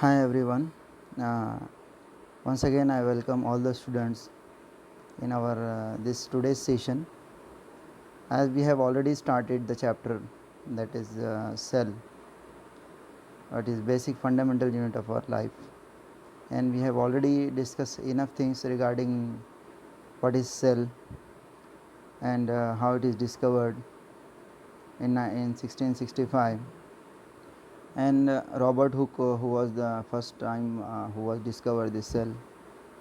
Hi everyone. Uh, Once again, I welcome all the students in our this today's session. As we have already started the chapter that is cell, what is basic fundamental unit of our life, and we have already discussed enough things regarding what is cell and how it is discovered in 1665. And Robert Hooke, who was the first time who was discovered this cell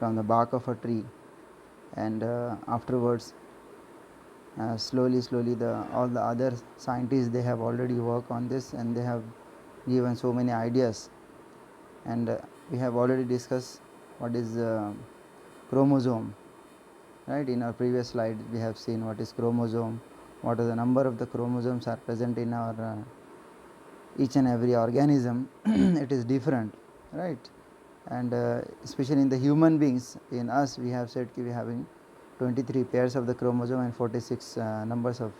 from the bark of a tree, and afterwards slowly all the other scientists, they have already worked on this and they have given so many ideas. And we have already discussed what is chromosome, right? In our previous slide we have seen what is chromosome, what are the number of the chromosomes are present in our each and every organism. It is different, right? And especially in the human beings, in us we have said we are having 23 pairs of the chromosome and 46 numbers of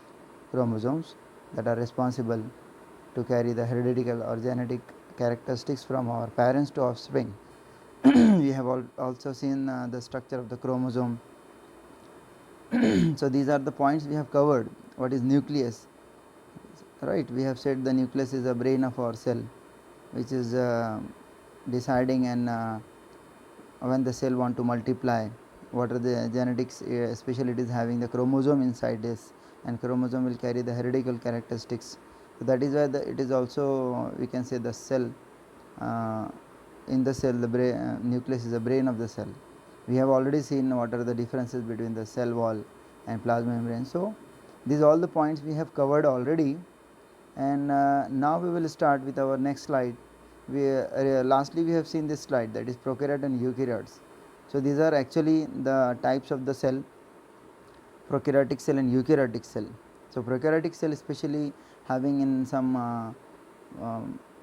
chromosomes that are responsible to carry the heredital or genetic characteristics from our parents to offspring. We have also seen the structure of the chromosome. So these are the points we have covered. What is nucleus, right? We have said the nucleus is the brain of our cell, which is deciding and when the cell want to multiply, what are the genetics, especially it is having the chromosome inside this, and chromosome will carry the heredital characteristics. So that is why it is also, we can say, the cell, in the cell the nucleus is the brain of the cell. We have already seen what are the differences between the cell wall and plasma membrane. So these all the points we have covered already, and now we will start with our next slide. Lastly we have seen this slide, that is prokaryote and eukaryotes. So these are actually the types of the cell, prokaryotic cell and eukaryotic cell. So prokaryotic cell especially having in some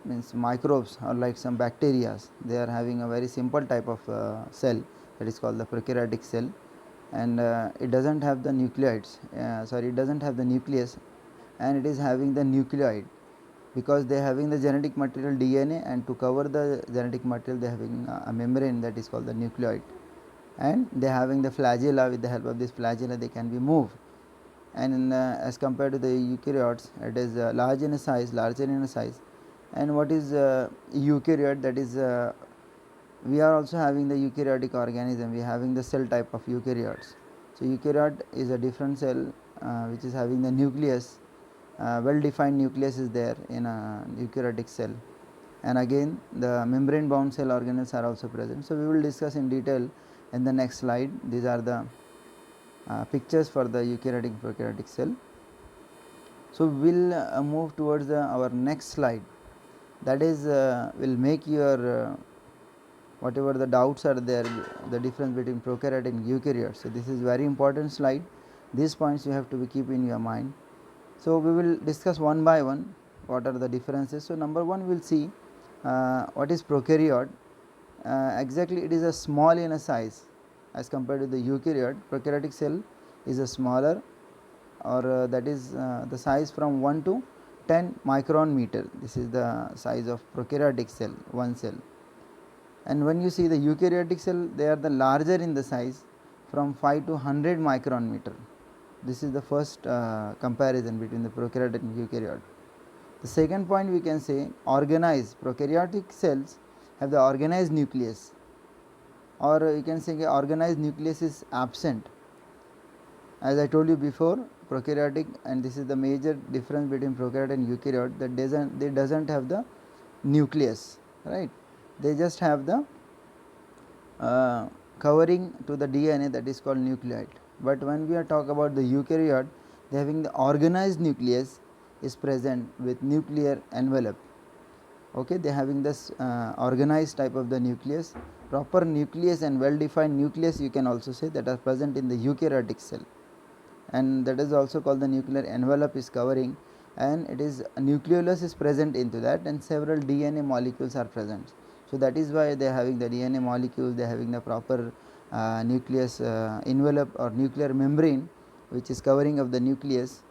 means microbes or like some bacteria, they are having a very simple type of cell, that is called the prokaryotic cell. And it doesn't have the nucleides, it doesn't have the nucleus, and it is having the nucleoid, because they are having the genetic material DNA, and to cover the genetic material they are having a membrane that is called the nucleoid, and they are having the flagella. With the help of this flagella they can be moved. And as compared to the eukaryotes, it is larger in size. And what is eukaryote, that is we are also having the eukaryotic organism, we are having the cell type of eukaryotes. So eukaryote is a different cell which is having the nucleus, well defined nucleus is there in a eukaryotic cell, and again the membrane bound cell organelles are also present. So we will discuss in detail in the next slide. These are the pictures for the eukaryotic prokaryotic cell. So we will move towards our next slide, that is will make your whatever the doubts are there, the difference between prokaryote and eukaryote. So this is very important slide. These points you have to keep in your mind. So we will discuss one by one what are the differences. So number one, we will see what is prokaryote. Exactly, it is a small in a size as compared to the eukaryote. Prokaryotic cell is a smaller, or that is the size from 1 to 10 micron meter. This is the size of prokaryotic cell, one cell. And when you see the eukaryotic cell, they are the larger in the size from 5 to 100 micron meter. This is the first comparison between the prokaryote and eukaryote. The second point, we can say organized prokaryotic cells have the organized nucleus, or you can say organized nucleus is absent. As I told you before, prokaryotic, and this is the major difference between prokaryote and eukaryote, that they doesn't have the nucleus, right? They just have the covering to the DNA, that is called nucleoid. But when we are talk about the eukaryote, they having the organized nucleus is present with nuclear envelope. Okay, they having this organized type of the nucleus, proper nucleus and well defined nucleus, you can also say, that are present in the eukaryotic cell, and that is also called the nuclear envelope is covering, and it is nucleolus is present into that, and several DNA molecules are present. So that is why they are having the DNA molecules, they are having the proper nucleus envelope or nuclear membrane which is covering of the nucleus,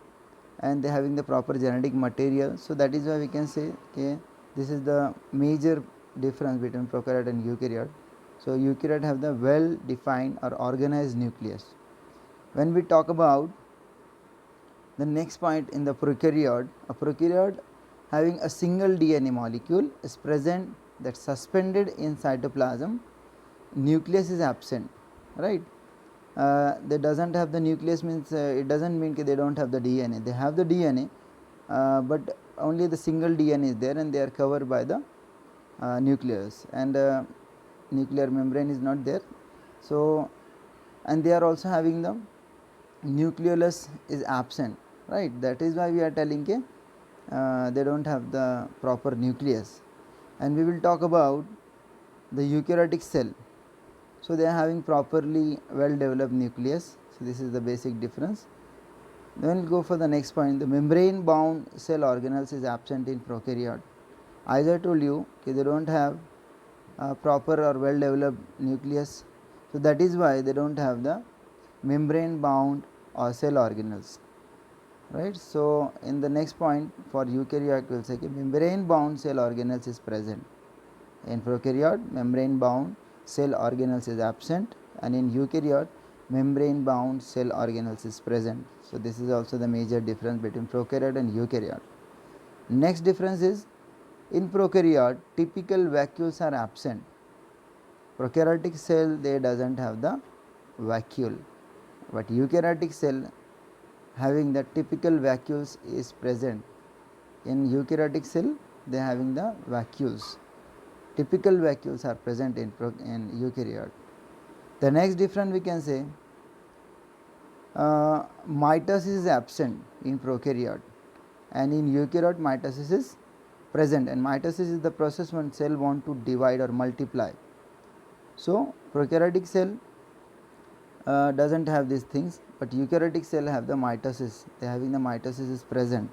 and they are having the proper genetic material. So that is why we can say, okay, this is the major difference between prokaryote and eukaryote. So eukaryote have the well defined or organized nucleus. When we talk about the next point in the prokaryote, a prokaryote having a single DNA molecule is present that suspended in cytoplasm, nucleus is absent, right. They doesn't have the nucleus means it doesn't mean they don't have the DNA. They have the DNA, but only the single DNA is there and they are covered by the nucleus, and nuclear membrane is not there. So, and they are also having the nucleolus is absent, right. That is why we are telling they don't have the proper nucleus. And we will talk about the eukaryotic cell. So they are having properly well developed nucleus. So this is the basic difference. Then we will go for the next point. The membrane bound cell organelles is absent in prokaryote. As I told you, they don't have proper or well developed nucleus. So that is why they don't have the membrane bound or cell organelles, right. So in the next point for eukaryote, we will say membrane bound cell organelles is present. In prokaryote, membrane bound cell organelles is absent, and in eukaryote, membrane bound cell organelles is present. So this is also the major difference between prokaryote and eukaryote. Next difference is, in prokaryote, typical vacuoles are absent. Prokaryotic cell, they doesn't have the vacuole, but eukaryotic cell having the typical vacuoles is present. In eukaryotic cell, they are having the vacuoles. Typical vacuoles are present in eukaryote. The next difference we can say, mitosis is absent in prokaryote, and in eukaryote mitosis is present, and mitosis is the process when cell want to divide or multiply. So prokaryotic cell doesn't have these things, but eukaryotic cell have the mitosis. They having the mitosis is present.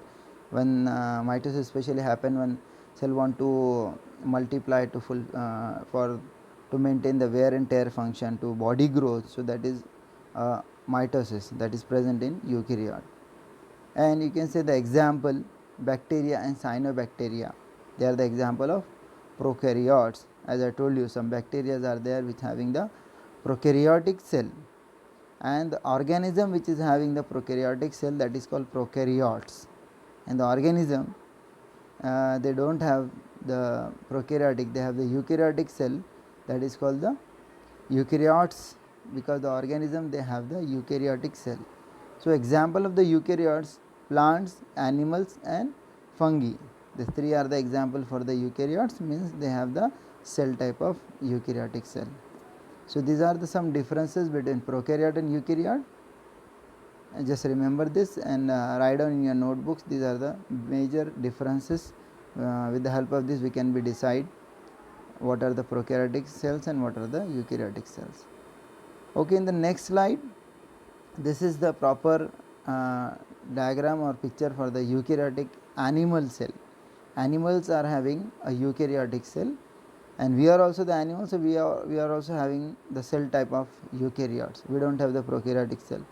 When mitosis especially happen when cell want to multiply to full to maintain the wear and tear function, to body growth. So that is mitosis that is present in eukaryote. And you can say the example, bacteria and cyanobacteria, they are the example of prokaryotes. As I told you, some bacteria are there which having the prokaryotic cell, and the organism which is having the prokaryotic cell, that is called prokaryotes. And the organism they don't have the prokaryotic, they have the eukaryotic cell, that is called the eukaryotes, because the organism they have the eukaryotic cell. So example of the eukaryotes, plants, animals and fungi. These three are the example for the eukaryotes, means they have the cell type of eukaryotic cell. So these are the some differences between prokaryote and eukaryote. Just remember this and write down in your notebooks. These are the major differences. With the help of this, we can decide what are the prokaryotic cells and what are the eukaryotic cells. Okay, in the next slide, this is the proper diagram or picture for the eukaryotic animal cell. Animals are having a eukaryotic cell, and we are also the animals, so we are also having the cell type of eukaryotes. We don't have the prokaryotic cell,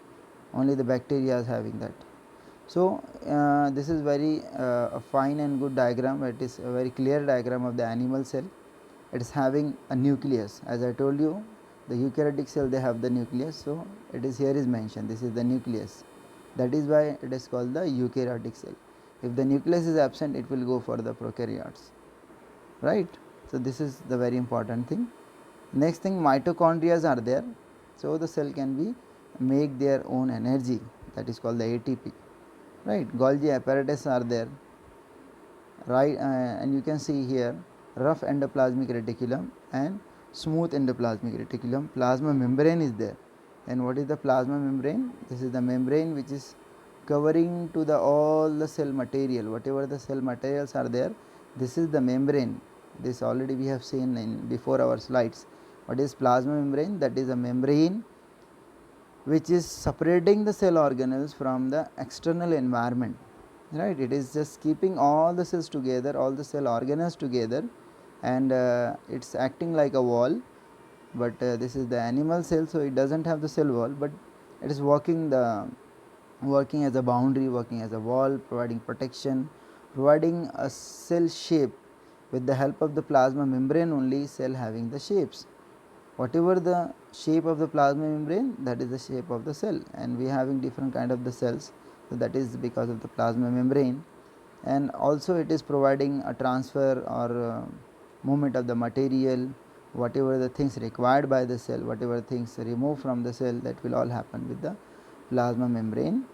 only the bacteria is having that. So this is very a fine and good diagram. It is a very clear diagram of the animal cell. It is having a nucleus. As I told you, the eukaryotic cell, they have the nucleus, so it is here is mentioned, this is the nucleus. That is why it is called the eukaryotic cell. If the nucleus is absent, it will go for the prokaryotes, right. So this is the very important thing. Next thing, mitochondria are there, so the cell can be make their own energy, that is called the ATP, right. Golgi apparatus are there, right, and you can see here rough endoplasmic reticulum and smooth endoplasmic reticulum. Plasma membrane is there. And what is the plasma membrane? This is the membrane which is covering to the all the cell material, whatever the cell materials are there, this is the membrane. This already we have seen in before our slides. What is plasma membrane? That is a membrane which is separating the cell organelles from the external environment, right. It is just keeping all the cells together, all the cell organelles together, and it's acting like a wall. But this is the animal cell, so it doesn't have the cell wall, but it is working as a boundary, working as a wall, providing protection, providing a cell shape with the help of the plasma membrane only cell having the shapes. Whatever the shape of the plasma membrane, that is the shape of the cell, and we having different kind of the cells, so that is because of the plasma membrane. And also it is providing a transfer or movement of the material, whatever the things required by the cell, whatever things removed from the cell, that will all happen with the plasma membrane.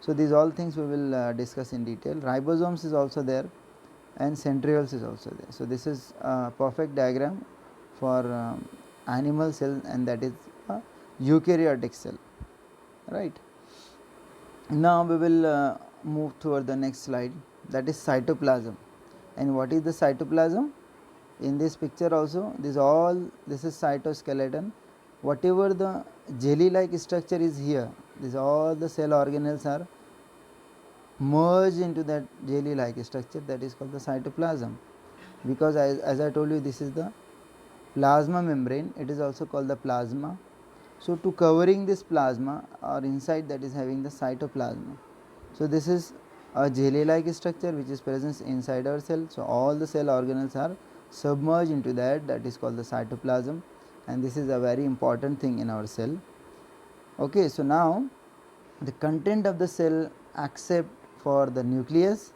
So these all things we will discuss in detail. Ribosomes is also there, and centrioles is also there. So this is a perfect diagram for animal cell, and that is a eukaryotic cell, right. Now we will move toward the next slide, that is cytoplasm. And what is the cytoplasm? In this picture also, this is cytoskeleton. Whatever the jelly like structure is here, this all the cell organelles are merged into that jelly like structure, that is called the cytoplasm. Because as I told you, this is the plasma membrane, it is also called the plasma. So to covering this plasma or inside, that is having the cytoplasm. So this is a jelly like structure which is present inside our cell. So all the cell organelles are submerged into that, that is called the cytoplasm, and this is a very important thing in our cell. Okay, so now the content of the cell except for the nucleus,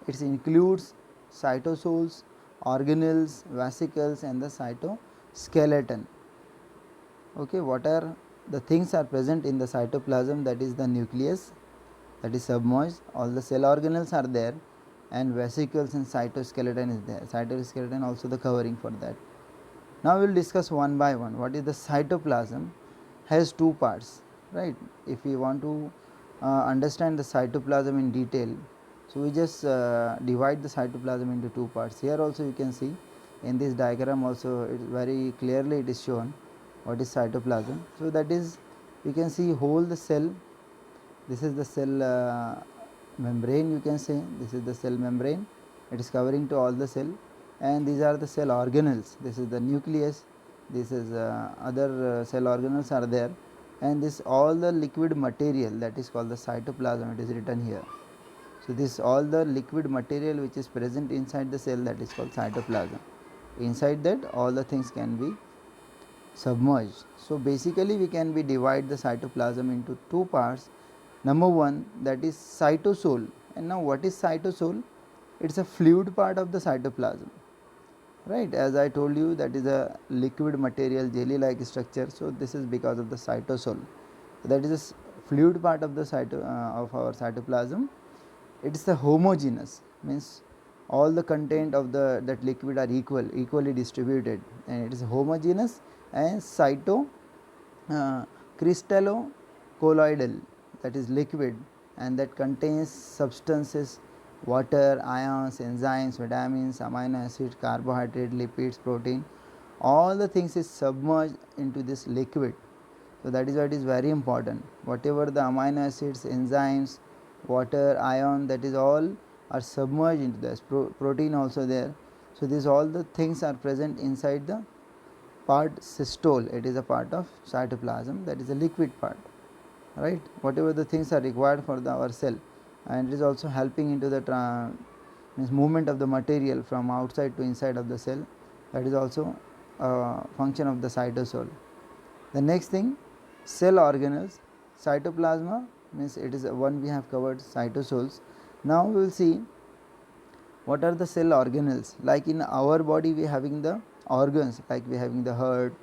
it includes cytosols, organelles, vesicles, and the cytoskeleton. Okay, what are the things are present in the cytoplasm? That is the nucleus, that is submerged, all the cell organelles are there, and vesicles and cytoskeleton is there. Cytoskeleton also the covering for that. Now we will discuss one by one. What is the cytoplasm? Has two parts, right. If we want to understand the cytoplasm in detail, so we just divide the cytoplasm into two parts. Here also you can see in this diagram also, it very clearly it is shown what is cytoplasm. So that is, you can see whole the cell. This is the cell membrane, you can say this is the cell membrane, it is covering to all the cell, and these are the cell organelles. This is the nucleus, this is other cell organelles are there, and this all the liquid material, that is called the cytoplasm, it is written here. So this all the liquid material which is present inside the cell, that is called cytoplasm. Inside that all the things can be submerged. So basically we can be divide the cytoplasm into two parts. Number one, that is cytosol. And now what is cytosol? It is a fluid part of the cytoplasm, right. As I told you, that is a liquid material jelly like structure. So this is because of the cytosol, that is a fluid part of the of our cytoplasm. It is the homogeneous, means all the content of that liquid are equally distributed, and it is homogeneous, and crystallo-colloidal, that is liquid, and that contains substances, water, ions, enzymes, vitamins, amino acids, carbohydrate, lipids, protein, all the things is submerged into this liquid. So that is why it is very important. Whatever the amino acids, enzymes, water, ion, that is all are submerged into this. Protein also there. So these all the things are present inside the part cystole. It is a part of cytoplasm, that is a liquid part, right. Whatever the things are required for our cell, and it is also helping into the means movement of the material from outside to inside of the cell. That is also a function of the cytosol. The next thing, cell organelles. Cytoplasma means it is one we have covered, cytosols. Now we will see what are the cell organelles. Like in our body we having the organs, like we having the heart,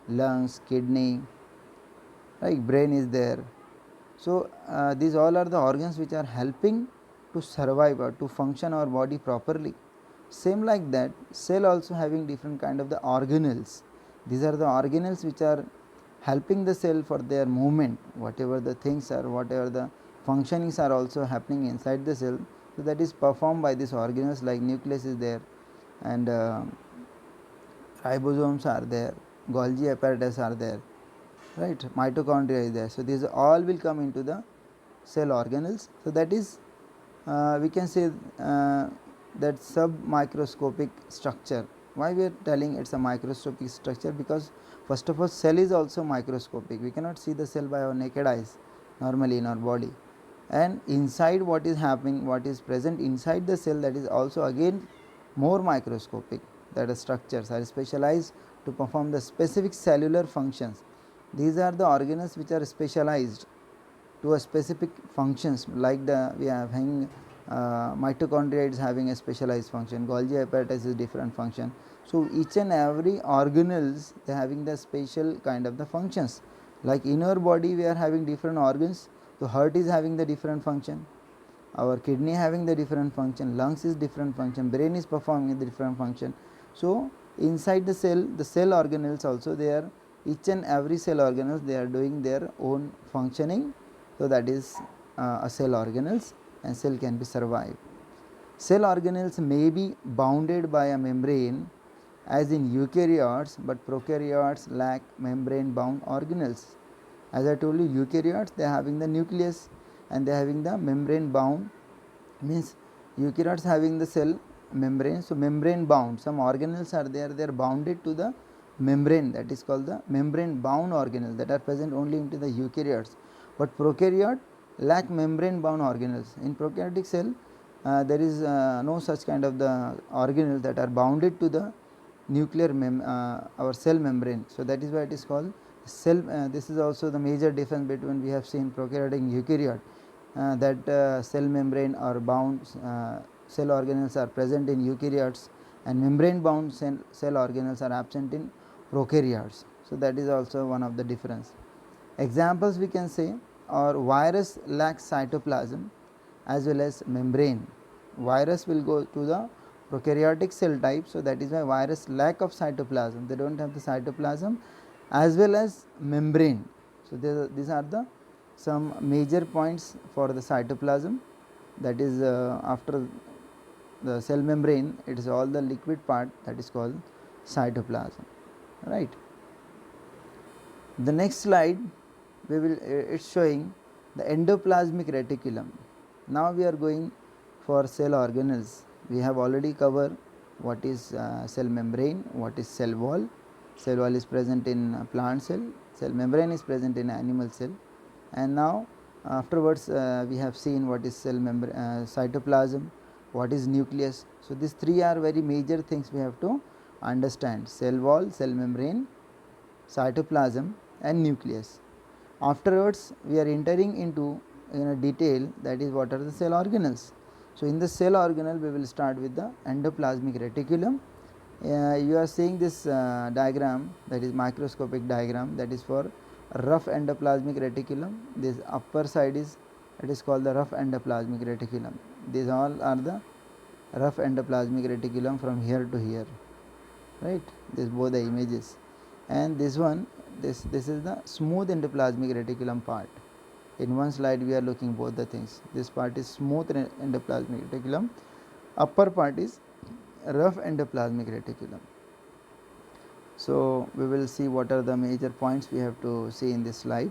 lungs, kidney, like brain is there. So these all are the organs which are helping to survive or to function our body properly. Same like that, cell also having different kind of the organelles. These are the organelles which are helping the cell for their movement, whatever the things are, whatever the functionings are also happening inside the cell. So that is performed by these organelles, like nucleus is there, and ribosomes are there, Golgi apparatus are there, right, mitochondria is there. So these all will come into the cell organelles. So that is we can say that submicroscopic structure. Why we are telling it's a microscopic structure? Because first of all, cell is also microscopic. We cannot see the cell by our naked eyes normally in our body, and inside what is happening, what is present inside the cell, that is also again more microscopic, that the structures are specialized to perform the specific cellular functions. These are the organelles which are specialized to a specific functions, like we are having mitochondria is having a specialized function, Golgi apparatus is different function. So each and every organelles, they are having the special kind of the functions. Like in our body we are having different organs. So heart is having the different function, our kidney having the different function, lungs is different function, brain is performing the different function. So inside the cell organelles also, they are, each and every cell organelles, they are doing their own functioning. So that is a cell organelles, and cell can be survived. Cell organelles may be bounded by a membrane as in eukaryotes, but prokaryotes lack membrane bound organelles. As I told you, eukaryotes, they are having the nucleus and they are having the membrane bound, means eukaryotes having the cell membrane. So membrane bound, some organelles are there, they are bounded to the membrane, that is called the membrane bound organelles, that are present only into the eukaryotes. But prokaryote lack membrane bound organelles. In prokaryotic cell there is no such kind of the organelles that are bounded to the nuclear our cell membrane. So that is why it is called cell. This is also the major difference between we have seen prokaryote and eukaryote, that cell membrane or bound cell organelles are present in eukaryotes, and membrane bound cell organelles are absent in prokaryotes. So that is also one of the difference. Examples we can say are virus lacks cytoplasm as well as membrane. Virus will go to the prokaryotic cell type, so that is why virus lack of cytoplasm, they do not have the cytoplasm as well as membrane. So these are the some major points for the cytoplasm, that is after the cell membrane, it is all the liquid part, that is called cytoplasm, right. The next slide we will it is showing the endoplasmic reticulum. Now we are going for cell organelles. We have already covered what is cell membrane, what is cell wall. Cell wall is present in plant cell, cell membrane is present in animal cell, and now afterwards we have seen what is cell membrane, cytoplasm, what is nucleus. So these three are very major things we have to understand: cell wall, cell membrane, cytoplasm and nucleus. Afterwards we are entering into in a detail, that is what are the cell organelles. So in the cell organelle we will start with the endoplasmic reticulum. You are seeing this diagram, that is microscopic diagram, that is for rough endoplasmic reticulum. This upper side is, it is called the rough endoplasmic reticulum. These all are the rough endoplasmic reticulum from here to here, right. This both the images, and this one, this is the smooth endoplasmic reticulum part. In one slide we are looking both the things. This part is smooth endoplasmic reticulum, upper part is rough endoplasmic reticulum. So we will see what are the major points we have to see in this slide.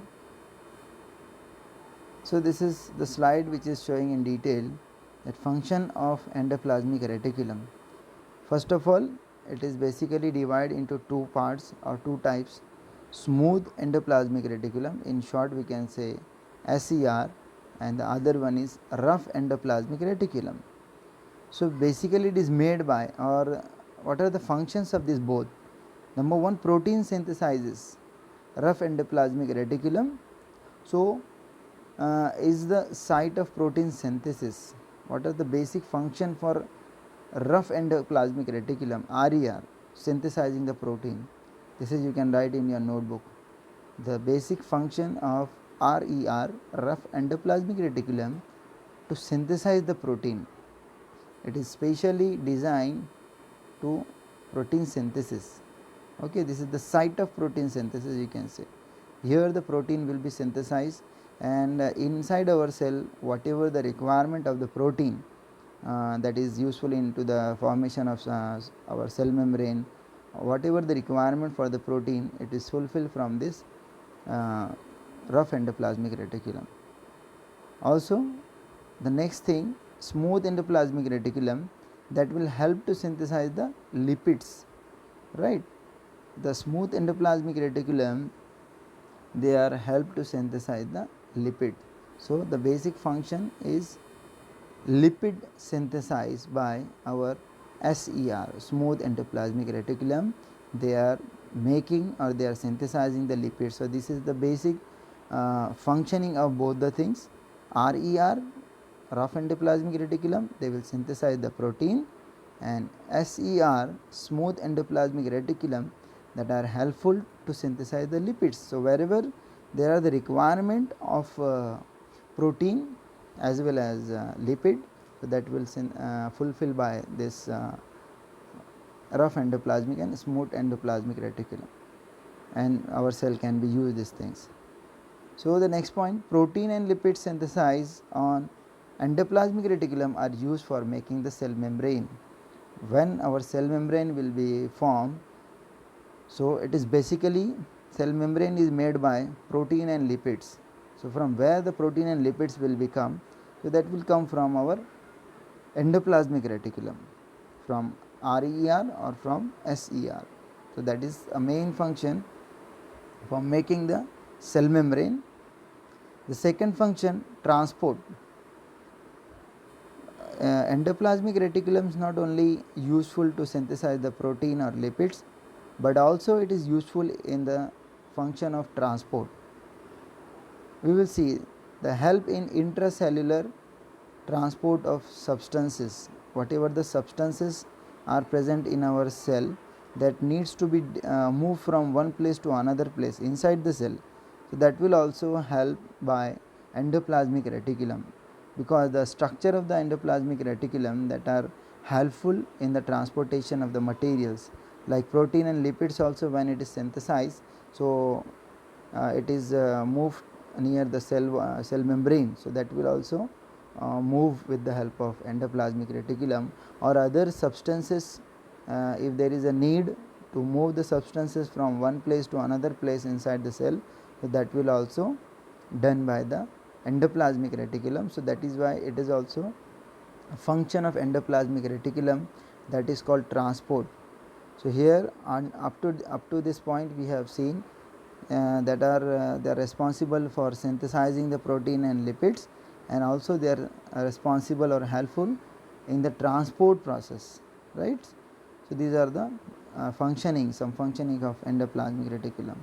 So this is the slide which is showing in detail that function of endoplasmic reticulum. First of all, it is basically divided into two parts or two types: smooth endoplasmic reticulum, in short we can say SER, and the other one is rough endoplasmic reticulum. So basically it is made by, or what are the functions of this both? Number one, protein synthesizes rough endoplasmic reticulum. So is the site of protein synthesis. What are the basic function for rough endoplasmic reticulum? RER, synthesizing the protein. This is, you can write in your notebook. The basic function of RER, rough endoplasmic reticulum, to synthesize the protein. It is specially designed to protein synthesis. Okay, this is the site of protein synthesis, you can say. Here the protein will be synthesized, and inside our cell, whatever the requirement of the protein that is useful into the formation of our cell membrane, whatever the requirement for the protein, it is fulfilled from this rough endoplasmic reticulum. Also, the next thing, smooth endoplasmic reticulum, that will help to synthesize the lipids, right. The smooth endoplasmic reticulum, they are help to synthesize the lipid. So the basic function is lipid synthesized by our SER, smooth endoplasmic reticulum, they are making or they are synthesizing the lipids. So, this is the basic functioning of both the things. RER, rough endoplasmic reticulum, they will synthesize the protein, and SER, smooth endoplasmic reticulum, that are helpful to synthesize the lipids. So, wherever there are the requirement of protein as well as lipid, so that will fulfill by this rough endoplasmic and smooth endoplasmic reticulum, and our cell can be used these things. So, the next point, protein and lipid synthesized on endoplasmic reticulum are used for making the cell membrane. When our cell membrane will be formed, so it is basically cell membrane is made by protein and lipids. So, from where the protein and lipids will become, so that will come from our endoplasmic reticulum, from RER or from SER. So, that is a main function for making the cell membrane. The second function, transport. Endoplasmic reticulum is not only useful to synthesize the protein or lipids, but also it is useful in the function of transport. We will see the help in intracellular transport of substances. Whatever the substances are present in our cell that needs to be moved from one place to another place inside the cell, so that will also help by endoplasmic reticulum, because the structure of the endoplasmic reticulum that are helpful in the transportation of the materials like protein and lipids also, when it is synthesized, so it is moved near the cell membrane, so that will also move with the help of endoplasmic reticulum, or other substances. If there is a need to move the substances from one place to another place inside the cell, so that will also done by the endoplasmic reticulum. So, that is why it is also a function of endoplasmic reticulum, that is called transport. So, here on up to this point we have seen that they are responsible for synthesizing the protein and lipids, and also they are responsible or helpful in the transport process, right. So, these are the some functioning of endoplasmic reticulum.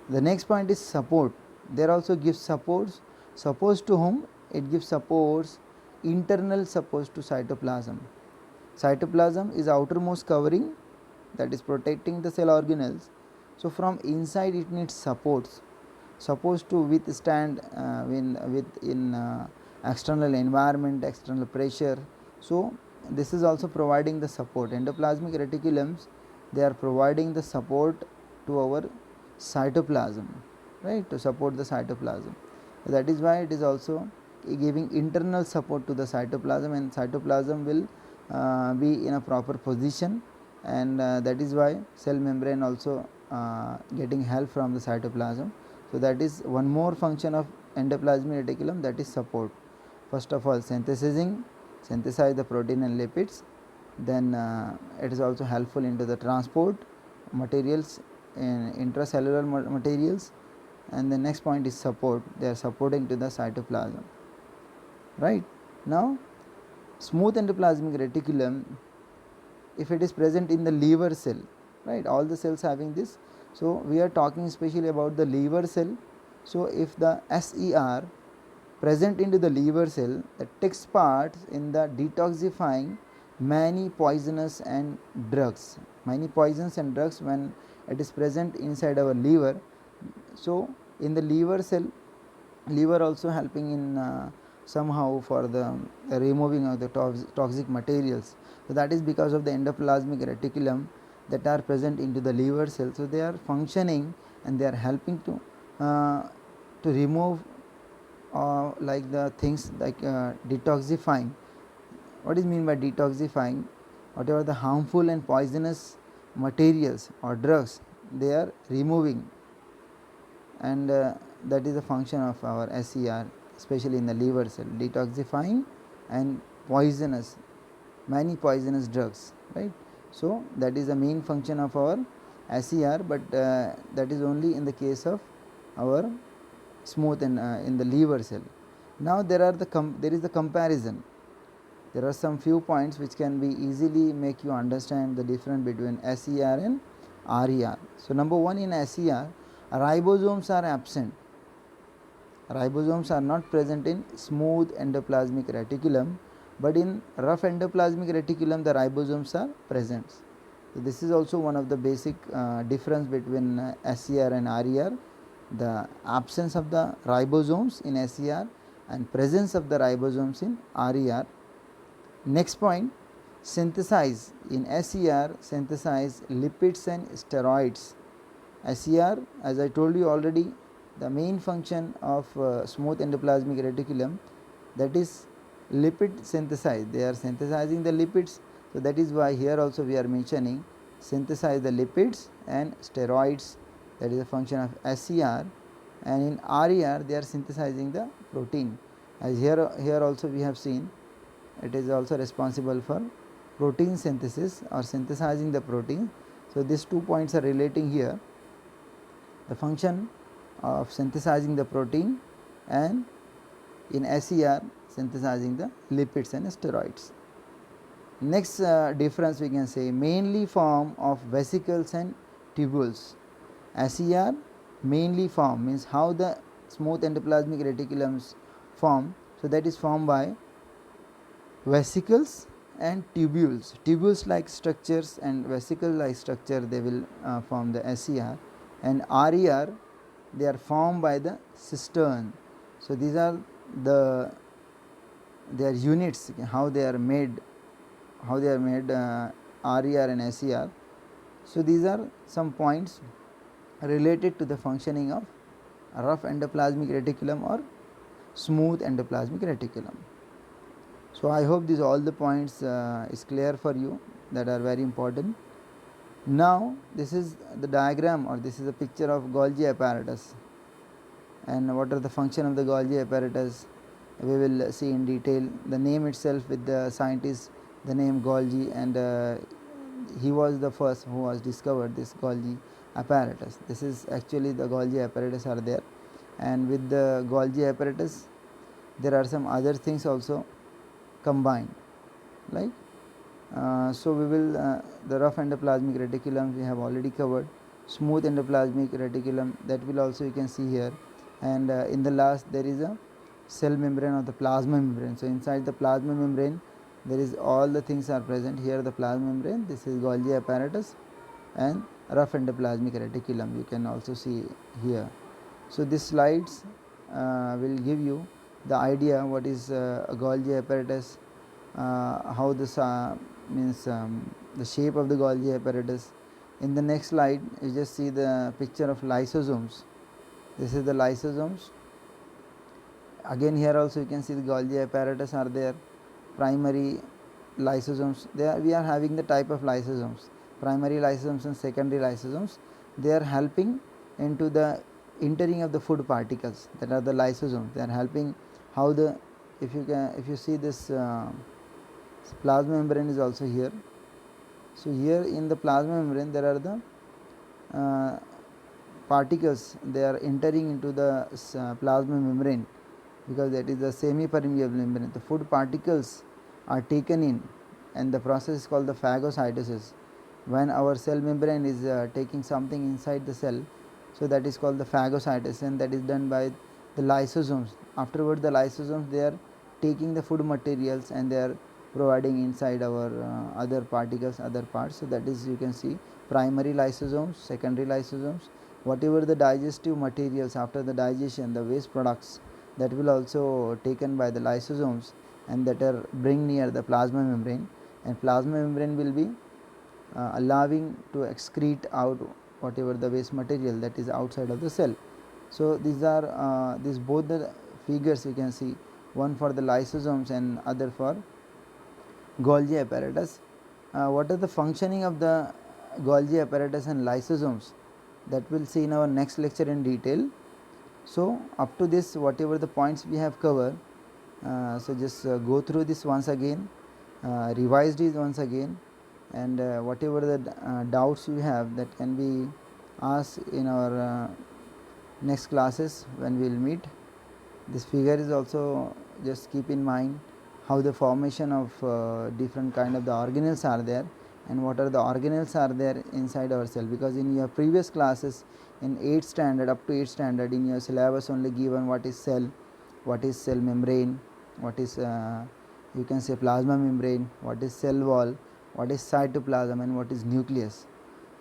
The next point is support. There also gives supports. Supports to whom? It gives supports, internal supports to cytoplasm. Cytoplasm is outermost covering that is protecting the cell organelles. So, from inside it needs supports to withstand external environment, external pressure. So, this is also providing the support. Endoplasmic reticulums, they are providing the support to our cytoplasm, right, to support the cytoplasm. That is why it is also giving internal support to the cytoplasm, and cytoplasm will be in a proper position, and that is why cell membrane also getting help from the cytoplasm. So, that is one more function of endoplasmic reticulum, that is support. First of all, synthesize the protein and lipids, then it is also helpful into the transport materials in intracellular materials, and the next point is support. They are supporting to the cytoplasm, right. Now, smooth endoplasmic reticulum, if it is present in the liver cell, right, all the cells having this. So, we are talking especially about the liver cell. So, if the SER present into the liver cell, that takes part in the detoxifying many poisonous and drugs, many poisons and drugs when it is present inside our liver. So, in the liver cell, liver also helping in somehow for the removing of the toxic materials. So, that is because of the endoplasmic reticulum that are present into the liver cell. So, they are functioning and they are helping to remove like the things like detoxifying. What is mean by detoxifying? Whatever the harmful and poisonous materials or drugs, they are removing, and that is the function of our SER, especially in the liver cell, detoxifying and poisonous, many poisonous drugs, right. So, that is the main function of our SER, but that is only in the case of our smooth and in the liver cell. Now, there is the comparison. there are some few points which can be easily make you understand the difference between SER and RER. So, number 1, in SER, ribosomes are absent. Ribosomes are not present in smooth endoplasmic reticulum, but in rough endoplasmic reticulum the ribosomes are present. So, this is also one of the basic difference between SER and RER, the absence of the ribosomes in SER and presence of the ribosomes in RER. Next point, synthesize. In SER, synthesize lipids and steroids. SER, as I told you already, the main function of smooth endoplasmic reticulum, that is lipid synthesis. They are synthesizing the lipids. So, that is why here also we are mentioning synthesize the lipids and steroids, that is a function of SER, and in RER they are synthesizing the protein. As here also we have seen, it is also responsible for protein synthesis or synthesizing the protein. So, these 2 points are relating here, the function of synthesizing the protein and in SER synthesizing the lipids and steroids. Next difference we can say, mainly form of vesicles and tubules. SER mainly form means how the smooth endoplasmic reticulums form. So, that is formed by vesicles and tubules. Tubules like structures and vesicle like structure, they will form the SER, and RER they are formed by the cistern. So, these are their units, how they are made, RER and SER. So, these are some points related to the functioning of rough endoplasmic reticulum or smooth endoplasmic reticulum. So, I hope these all the points is clear for you, that are very important. Now, this is the diagram, or this is a picture of Golgi apparatus, and what are the function of the Golgi apparatus we will see in detail. The name itself with the scientist, the name Golgi, and he was the first who was discovered this Golgi apparatus. This is actually the Golgi apparatus are there, and with the Golgi apparatus there are some other things also combined, like so we will the rough endoplasmic reticulum we have already covered, smooth endoplasmic reticulum, that will also you can see here, and in the last there is a cell membrane or the plasma membrane. So, inside the plasma membrane there is all the things are present. Here the plasma membrane, this is Golgi apparatus, and rough endoplasmic reticulum you can also see here. So, these slides will give you the idea what is a Golgi apparatus, how this means the shape of the Golgi apparatus. In the next slide you just see the picture of lysosomes. This is the lysosomes. Again here also you can see the Golgi apparatus are there. Primary lysosomes, we are having the type of lysosomes, primary lysosomes and secondary lysosomes. They are helping into the entering of the food particles, that are the lysosomes. They are helping how the, if you see this plasma membrane is also here. So, here in the plasma membrane there are the particles, they are entering into the plasma membrane, because that is the semi permeable membrane. The food particles are taken in, and the process is called the phagocytosis. When our cell membrane is taking something inside the cell, so that is called the phagocytosis, and that is done by the lysosomes. Afterward the lysosomes, they are taking the food materials and they are providing inside our other particles, other parts. So, that is you can see primary lysosomes, secondary lysosomes, whatever the digestive materials after the digestion, the waste products, that will also taken by the lysosomes, and that are bring near the plasma membrane, and plasma membrane will be allowing to excrete out whatever the waste material that is outside of the cell. So, these are these both the figures you can see, one for the lysosomes and other for Golgi apparatus. What are the functioning of the Golgi apparatus and lysosomes, that we will see in our next lecture in detail. So, up to this whatever the points we have covered, so just go through this once again, revise this once again, and whatever the doubts you have, that can be asked in our next classes when we will meet. This figure is also just keep in mind how the formation of different kind of the organelles are there, and what are the organelles are there inside our cell. Because in your previous classes in 8th standard, up to 8th standard, in your syllabus only given what is cell, what is cell membrane, what is you can say plasma membrane, what is cell wall, what is cytoplasm, and what is nucleus.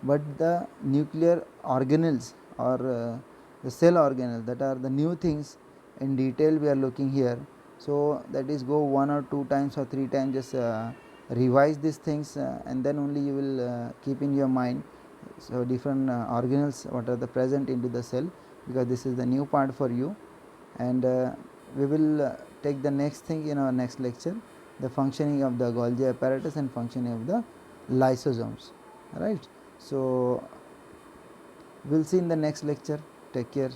But the nuclear organelles or the cell organelles, that are the new things in detail we are looking here. So that is go 1 or 2 times or 3 times, just revise these things, and then only you will keep in your mind. So different organelles what are the present into the cell, because this is the new part for you. And we will take the next thing in our next lecture, the functioning of the Golgi apparatus and functioning of the lysosomes, right. So we'll see in the next lecture. Take care.